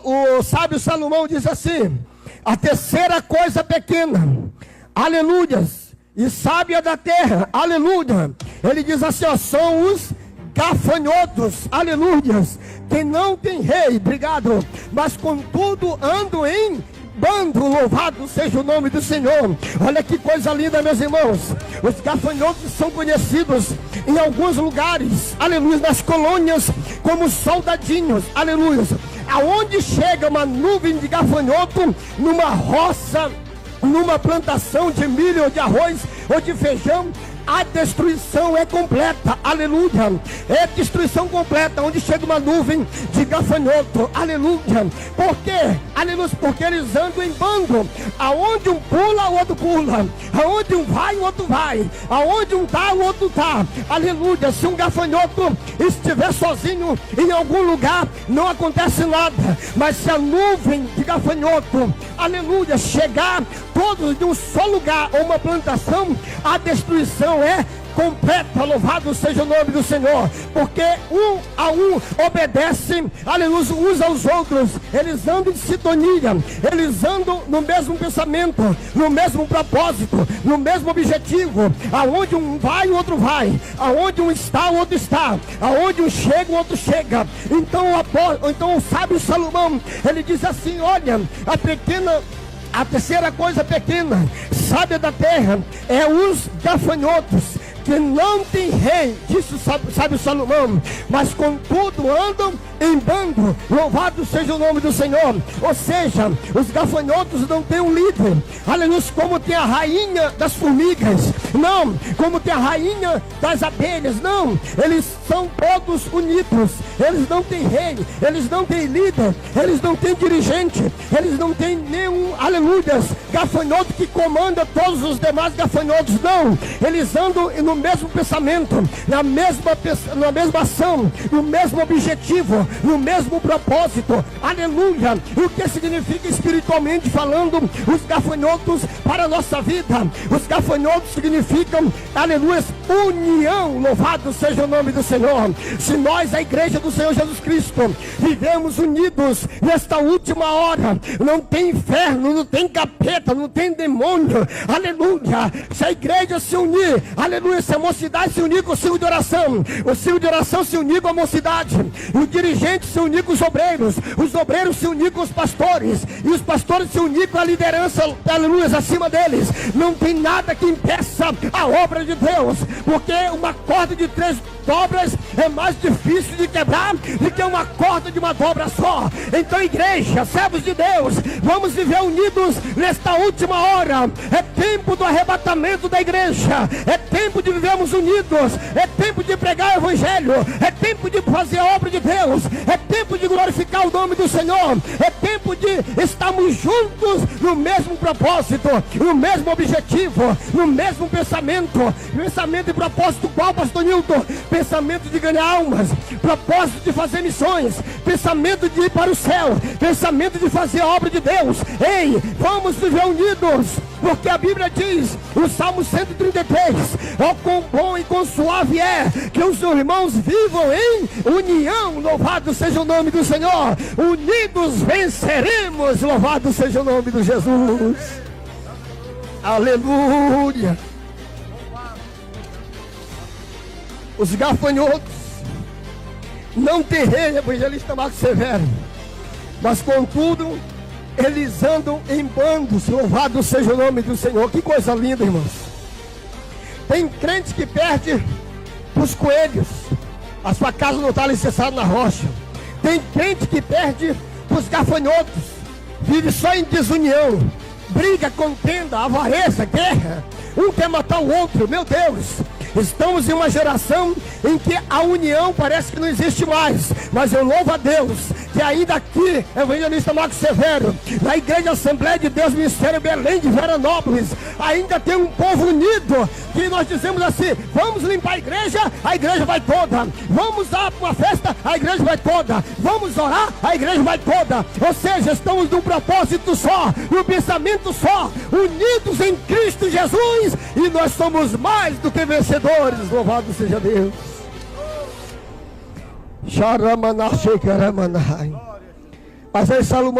o sábio Salomão diz assim: a terceira coisa pequena, aleluias, e sábia da terra, aleluia. Ele diz assim, ó, são os gafanhotos, aleluias, que não tem rei, obrigado, mas contudo andam em bando, louvado seja o nome do Senhor. Olha que coisa linda, meus irmãos. Os gafanhotos são conhecidos em alguns lugares, aleluia, nas colônias, como soldadinhos, aleluia. Aonde chega uma nuvem de gafanhoto, numa roça, numa plantação de milho ou de arroz ou de feijão, a destruição é completa, aleluia. É destruição completa, onde chega uma nuvem de gafanhoto, aleluia. Por quê? Aleluia, porque eles andam em bando. Aonde um pula, o outro pula. Aonde um vai, o outro vai. Aonde um tá, o outro tá, aleluia. Se um gafanhoto estiver sozinho em algum lugar, não acontece nada. Mas se a nuvem de gafanhoto, aleluia, chegar todos de um só lugar, ou uma plantação, a destruição é completa, louvado seja o nome do Senhor, porque um a um obedece, aleluia, uns aos outros, eles andam em sintonia, eles andam no mesmo pensamento, no mesmo propósito, no mesmo objetivo. Aonde um vai, o outro vai. Aonde um está, o outro está. Aonde um chega, o outro chega. Então o sábio Salomão, ele diz assim, olha, a terceira coisa pequena, sábia da terra, é os gafanhotos, que não tem rei, disse sábio Salomão, mas contudo andam em bando, louvado seja o nome do Senhor. Ou seja, os gafanhotos não têm um líder, aleluia, como tem a rainha das formigas, não, como tem a rainha das abelhas, não, eles são todos unidos, eles não têm rei, eles não têm líder, eles não têm dirigente, eles não têm nenhum, aleluia, gafanhoto que comanda todos os demais gafanhotos, não, eles andam no mesmo pensamento, na mesma ação, no mesmo objetivo, no mesmo propósito, aleluia. O que significa espiritualmente falando os gafanhotos para a nossa vida? Os gafanhotos significam, aleluia, união, louvado seja o nome do Senhor. Se nós, a igreja do Senhor Jesus Cristo, vivemos unidos nesta última hora, não tem inferno, não tem capeta, não tem demônio, aleluia. Se a igreja se unir, aleluia, se a mocidade se unir com o círculo de oração, o círculo de oração se unir com a mocidade, o dirigente se unir com os obreiros se unir com os pastores, e os pastores se unir com a liderança, aleluia, acima deles, não tem nada que impeça a obra de Deus, porque uma corda de 3 dobras é mais difícil de quebrar do que uma corda de uma dobra só. Então, igreja, servos de Deus, vamos viver unidos nesta última hora. É tempo do arrebatamento da igreja, é tempo de vivermos unidos, é tempo de pregar o evangelho, é tempo de fazer a obra de Deus, é tempo de glorificar o nome do Senhor, é tempo de estarmos juntos no mesmo propósito, no mesmo objetivo, no mesmo pensamento e propósito. Qual, pastor Nilton? Pensamento de ganhar almas, propósito de fazer missões, pensamento de ir para o céu, pensamento de fazer a obra de Deus. Ei, vamos viver unidos, porque a Bíblia diz, o Salmo 133, ó quão bom e quão suave é que os irmãos vivam em união, louvado seja o nome do Senhor. Unidos venceremos, louvado seja o nome de Jesus. Aleluia. Os gafanhotos não tem rei, evangelista Marcos Severo, mas contudo eles andam em bandos, louvado seja o nome do Senhor. Que coisa linda, irmãos. Tem crente que perde os coelhos, a sua casa não está alicerçada na rocha. Tem crente que perde os gafanhotos, vive só em desunião, briga, contenda, avareza, guerra, um quer matar o outro. Meu Deus, estamos em uma geração em que a união parece que não existe mais, mas eu louvo a Deus que ainda aqui, evangelista Marcos Severo, na Igreja Assembleia de Deus, Ministério Belém de Veranópolis, ainda tem um povo unido, que nós dizemos assim, vamos limpar a igreja vai toda, vamos dar uma festa, a igreja vai toda, vamos orar, a igreja vai toda. Ou seja, estamos num propósito só, num pensamento só, unidos em Cristo Jesus, e nós somos mais do que vencedores, louvado seja Deus. Mas aí Salomão